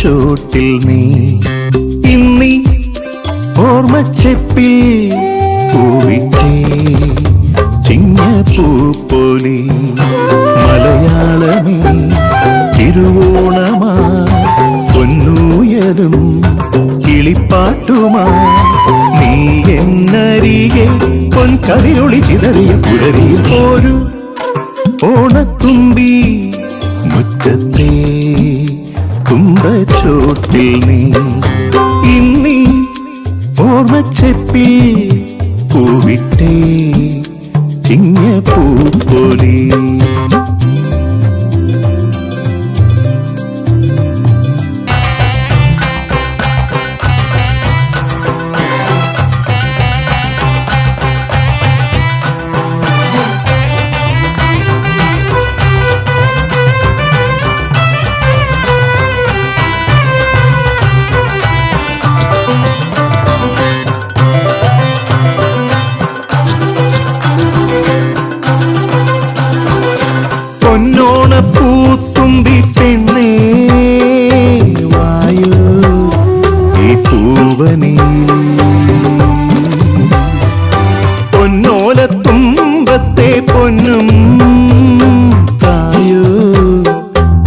തുമ്പച്ചോട്ടിൽ നീ ഇന്നീ ഓർമ്മച്ചെപ്പിൽ പൂവിട്ടേ ചിങ്ങപ്പൂ പോലെ മലയാളമേ തിരുവോണമാ പൊന്നൂയലും കിളിപ്പാട്ടുമാ നീ എന്നരികെ പൊൻകതിരൊളി ചിതറിയ പുലരിയിൽ ഒരു ഓണത്തുമ്പി മുറ്റത്തെ തുമ്പച്ചോട്ടിൽ നീ ഇന്നീ ഓർമ്മച്ചെപ്പിൽ പൂവിട്ടേ ചിങ്ങപ്പൂ പോലെ പൂത്തുമ്പി പെണ്ണേ വായു ഈ പൂവനിൽ പൊന്നോലത്തുമ്പത്തെ പൊന്നും തായു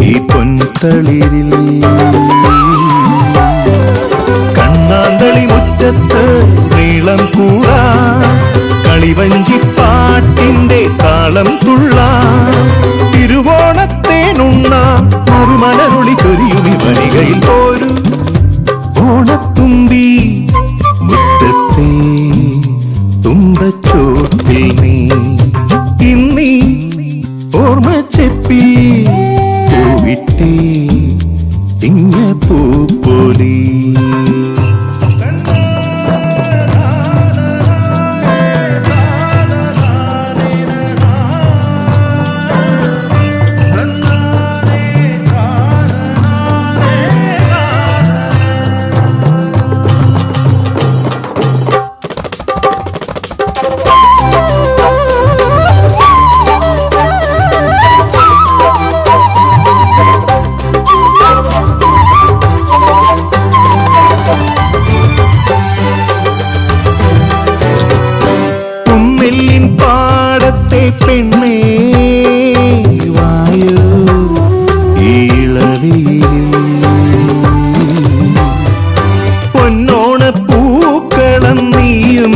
ഈ പൊൻതളിരിൽ കണ്ണാന്തളി മുറ്റത്ത് നീളം കൂടാ കളിവഞ്ചിപ്പാട്ടിന്റെ താളം തുള്ളാം തിരുവോണത്തേനുണ്ണാം മറുമലരുളി ചൊരിയുമി വരികയിൽ ഒരു ഓണത്തുമ്പി മുറ്റത്തെ തുമ്പച്ചോട്ടിൽ നീ ഇന്നീ ഓർമ്മച്ചെപ്പിൽ പൂവിട്ടേ ചിങ്ങപ്പൂ പോലെ പാടത്തെ പെണ്ണേ വായു ഈളവിയിൽ പൊന്നോണ പൂക്കളം നീയും